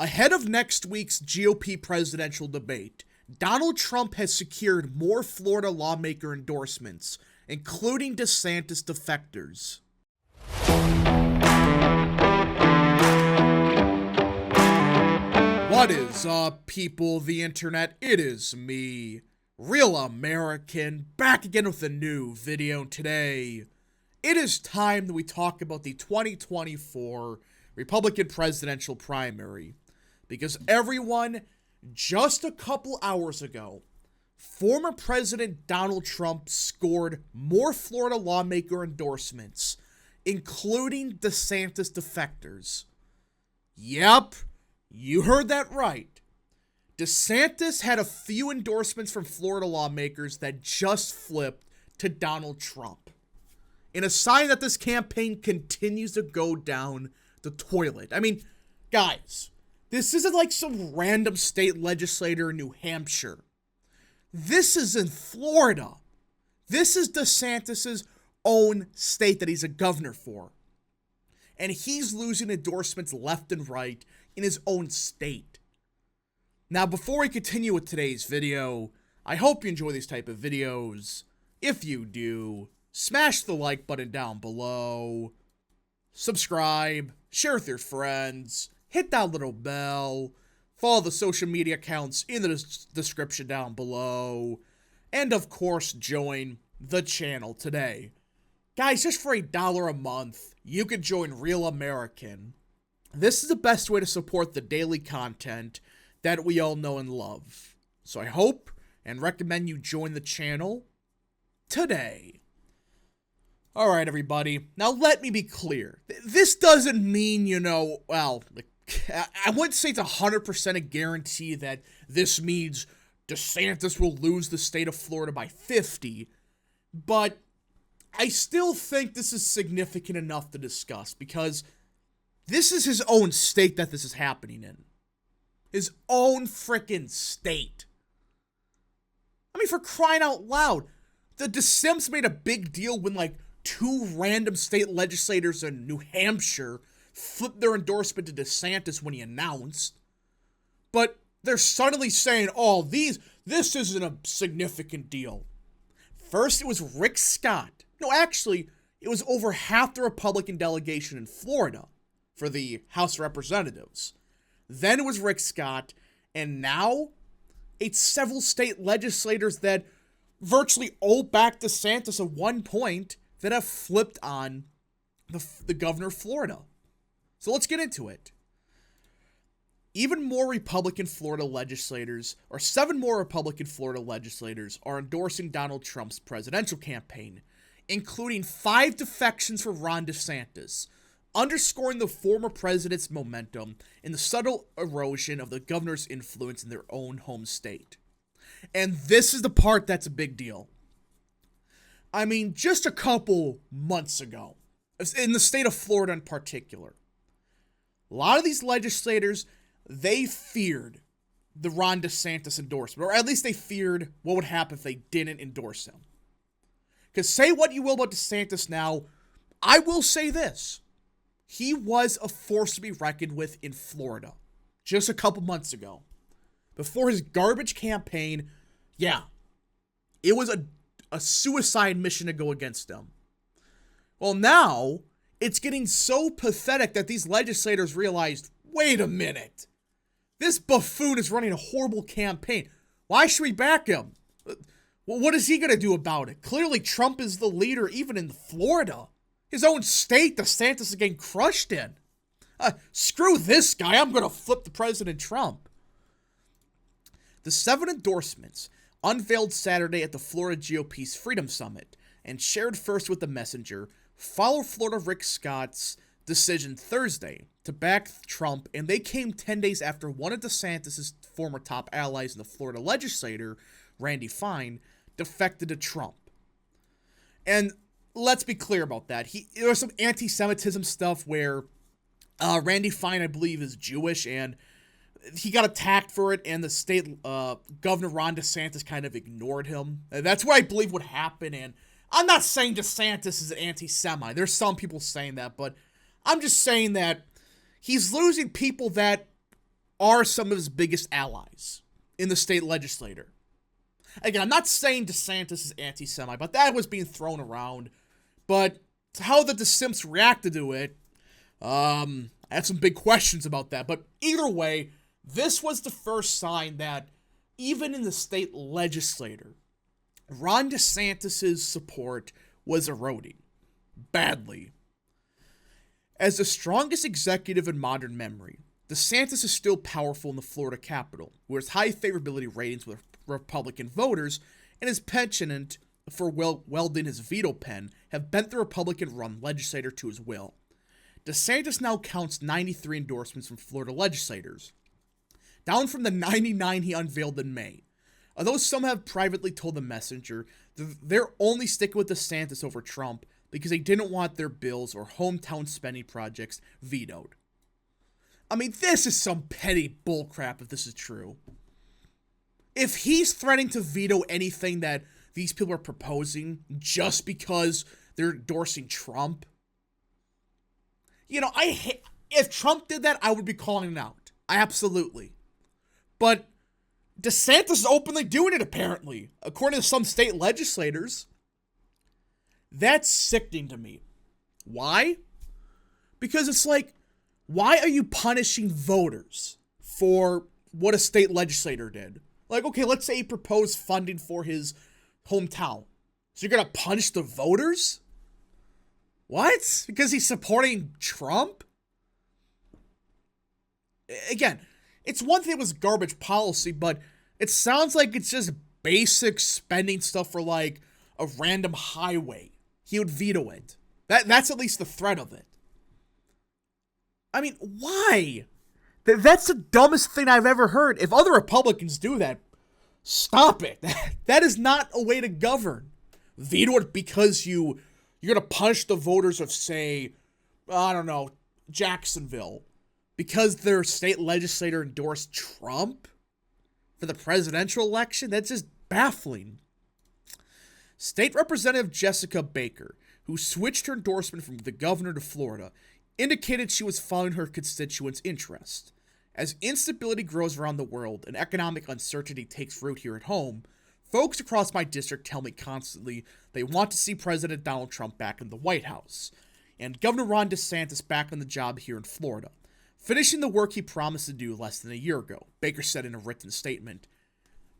Ahead of next week's GOP presidential debate, Donald Trump has secured more Florida lawmaker endorsements, including DeSantis defectors. What is up, people of the internet? It is me, Real American, back again with a new video today. It is time that we talk about the 2024 Republican presidential primary, because everyone, just a couple hours ago, former President Donald Trump scored more Florida lawmaker endorsements, including DeSantis defectors. Yep, you heard that right. DeSantis had a few endorsements from Florida lawmakers that just flipped to Donald Trump, in a sign that this campaign continues to go down the toilet. I mean, guys, this isn't like some random state legislator in New Hampshire. This is in Florida. This is DeSantis' own state that he's a governor for. And he's losing endorsements left and right in his own state. Now, before we continue with today's video, I hope you enjoy these type of videos. If you do, smash the like button down below, subscribe, share with your friends, hit that little bell, follow the social media accounts in the description down below, and of course, join the channel today. Guys, just for $1 a month, you can join Real American. This is the best way to support the daily content that we all know and love. So I hope and recommend you join the channel today. Alright, everybody. Now let me be clear. This doesn't mean, I wouldn't say it's 100% a guarantee that this means DeSantis will lose the state of Florida by 50, but I still think this is significant enough to discuss, because this is his own state that this is happening in. His own frickin' state. I mean, for crying out loud, the DeSantis made a big deal when, two random state legislators in New Hampshire flipped their endorsement to DeSantis when he announced. But they're suddenly saying, this isn't a significant deal. First, it was Rick Scott. No, actually, it was over half the Republican delegation in Florida for the House of Representatives. Then it was Rick Scott, and now it's several state legislators that virtually all backed DeSantis at one point that have flipped on the governor of Florida. So let's get into it. Even more Republican Florida legislators, or 7 more Republican Florida legislators, are endorsing Donald Trump's presidential campaign, including 5 defections for Ron DeSantis, underscoring the former president's momentum and the subtle erosion of the governor's influence in their own home state. And this is the part that's a big deal. I mean, just a couple months ago, in the state of Florida in particular, a lot of these legislators, they feared the Ron DeSantis endorsement, or at least they feared what would happen if they didn't endorse him. Because say what you will about DeSantis now, I will say this. He was a force to be reckoned with in Florida just a couple months ago. Before his garbage campaign, it was a suicide mission to go against him. Well, now, it's getting so pathetic that these legislators realized, wait a minute, this buffoon is running a horrible campaign. Why should we back him? Well, what is he going to do about it? Clearly, Trump is the leader even in Florida. His own state, DeSantis is getting crushed in. Screw this guy, I'm going to flip the President Trump. The 7 endorsements, unveiled Saturday at the Florida GOP's Freedom Summit and shared first with the Messenger, follow Florida Rick Scott's decision Thursday to back Trump, and they came 10 days after one of DeSantis' former top allies in the Florida legislature, Randy Fine, defected to Trump. And let's be clear about that. There was some anti-Semitism stuff where Randy Fine, I believe, is Jewish, and he got attacked for it, and the state Governor Ron DeSantis kind of ignored him. That's what I believe would happen, and I'm not saying DeSantis is an anti-Semite. There's some people saying that, but I'm just saying that he's losing people that are some of his biggest allies in the state legislature. Again, I'm not saying DeSantis is anti-Semite, but that was being thrown around. But how the DeSimps reacted to it, I have some big questions about that. But either way, this was the first sign that even in the state legislature, Ron DeSantis' support was eroding badly. As the strongest executive in modern memory, DeSantis is still powerful in the Florida Capitol, where his high favorability ratings with Republican voters and his penchant for wielding his veto pen have bent the Republican-run legislature to his will. DeSantis now counts 93 endorsements from Florida legislators, down from the 99 he unveiled in May. Although some have privately told the Messenger that they're only sticking with DeSantis over Trump because they didn't want their bills or hometown spending projects vetoed. I mean, this is some petty bullcrap if this is true. If he's threatening to veto anything that these people are proposing just because they're endorsing Trump, if Trump did that, I would be calling it out. Absolutely. But DeSantis is openly doing it, apparently, according to some state legislators. That's sickening to me. Why? Because it's like, why are you punishing voters for what a state legislator did? Like, okay, let's say he proposed funding for his hometown. So you're going to punish the voters? What? Because he's supporting Trump? Again, it's one thing it was garbage policy, but it sounds like it's just basic spending stuff for like a random highway. He would veto it. That's at least the threat of it. I mean, why? That's the dumbest thing I've ever heard. If other Republicans do that, stop it. That is not a way to govern. Veto it because you're going to punish the voters of, say, I don't know, Jacksonville, because their state legislator endorsed Trump for the presidential election? That's just baffling. State Representative Jessica Baker, who switched her endorsement from the governor to Florida, indicated she was following her constituents' interest. As instability grows around the world and economic uncertainty takes root here at home, folks across my district tell me constantly they want to see President Donald Trump back in the White House, and Governor Ron DeSantis back on the job here in Florida, finishing the work he promised to do less than a year ago, Baker said in a written statement.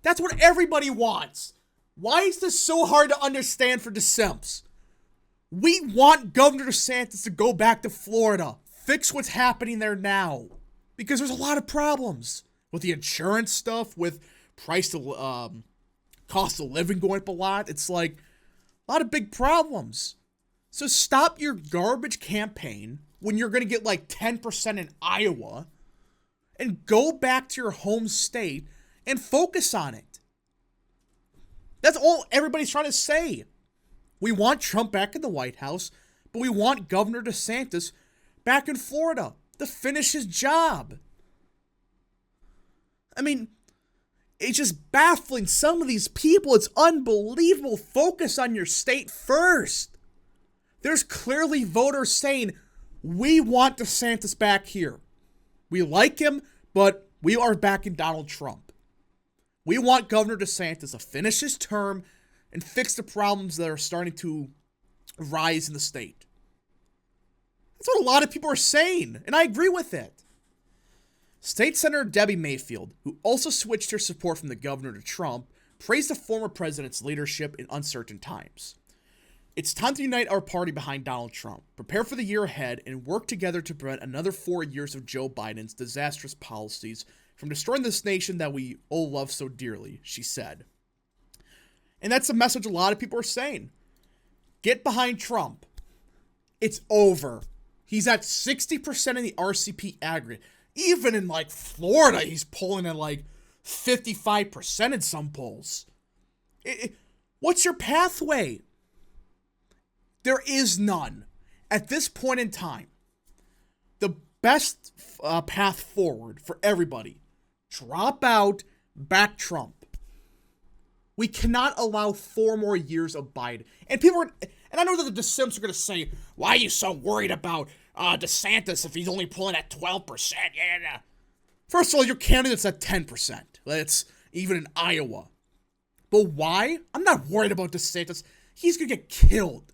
That's what everybody wants. Why is this so hard to understand for DeSantis? We want Governor DeSantis to go back to Florida, fix what's happening there now, because there's a lot of problems with the insurance stuff, with cost of living going up a lot. It's like a lot of big problems. So stop your garbage campaign when you're going to get like 10% in Iowa and go back to your home state and focus on it. That's all everybody's trying to say. We want Trump back in the White House, but we want Governor DeSantis back in Florida to finish his job. I mean, it's just baffling. Some of these people, it's unbelievable. Focus on your state first. There's clearly voters saying, we want DeSantis back here. We like him, but we are backing Donald Trump. We want Governor DeSantis to finish his term and fix the problems that are starting to rise in the state. That's what a lot of people are saying, and I agree with it. State Senator Debbie Mayfield, who also switched her support from the governor to Trump, praised the former president's leadership in uncertain times. It's time to unite our party behind Donald Trump, prepare for the year ahead, and work together to prevent another 4 years of Joe Biden's disastrous policies from destroying this nation that we all love so dearly, she said. And that's a message a lot of people are saying. Get behind Trump. It's over. He's at 60% in the RCP aggregate. Even in like Florida, he's polling at like 55% in some polls. What's your pathway? There is none. At this point in time, the best path forward for everybody, drop out, back Trump. We cannot allow 4 more years of Biden. And I know that the DeSantis are going to say, why are you so worried about DeSantis if he's only pulling at 12%? Yeah. First of all, your candidate's at 10%. That's even in Iowa. But why? I'm not worried about DeSantis. He's going to get killed.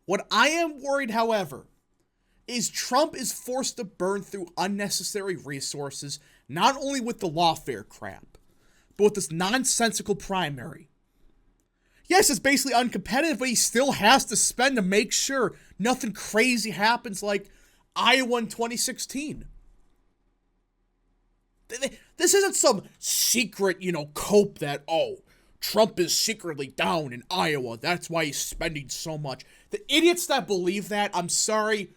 What I am worried, however, is Trump is forced to burn through unnecessary resources, not only with the lawfare crap, but with this nonsensical primary. Yes, it's basically uncompetitive, but he still has to spend to make sure nothing crazy happens like Iowa in 2016. This isn't some secret, cope that, Trump is secretly down in Iowa. That's why he's spending so much. The idiots that believe that, I'm sorry,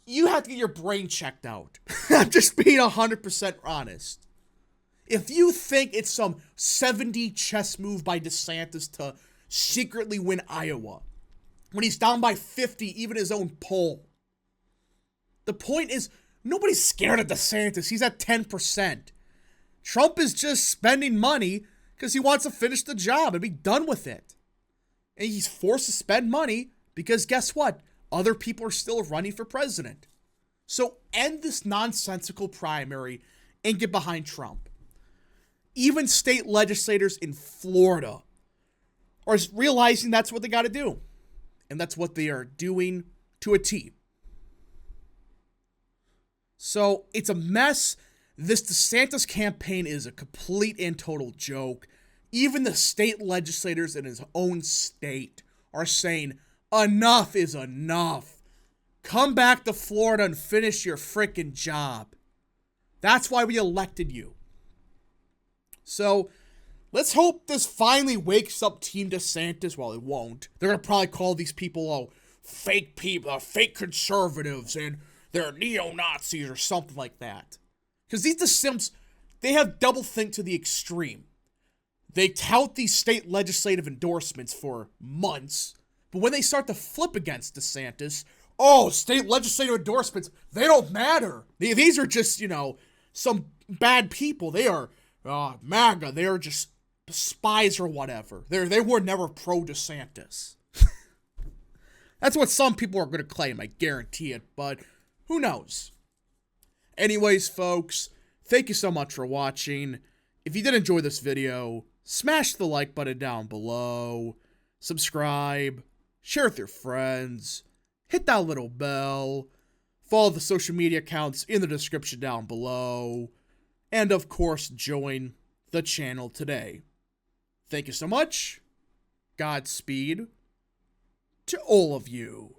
you have to get your brain checked out. I'm just being 100% honest. If you think it's some 70 chess move by DeSantis to secretly win Iowa, when he's down by 50, even his own poll. The point is, nobody's scared of DeSantis. He's at 10%. Trump is just spending money because he wants to finish the job and be done with it. And he's forced to spend money because guess what? Other people are still running for president. So end this nonsensical primary and get behind Trump. Even state legislators in Florida are realizing that's what they got to do. And that's what they are doing to a T. So it's a mess. This DeSantis campaign is a complete and total joke. Even the state legislators in his own state are saying, enough is enough. Come back to Florida and finish your frickin' job. That's why we elected you. So let's hope this finally wakes up Team DeSantis. Well, it won't. They're going to probably call these people, fake people, fake conservatives, and they're neo-Nazis or something like that. Because these DeSimps, they have doublethink to the extreme. They tout these state legislative endorsements for months, but when they start to flip against DeSantis, state legislative endorsements, they don't matter. These are just, some bad people. They are MAGA. They are just spies or whatever. They were never pro-DeSantis. That's what some people are going to claim, I guarantee it, but who knows? Anyways, folks, thank you so much for watching. If you did enjoy this video, smash the like button down below, subscribe, share with your friends, hit that little bell, follow the social media accounts in the description down below, and of course, join the channel today. Thank you so much. Godspeed to all of you.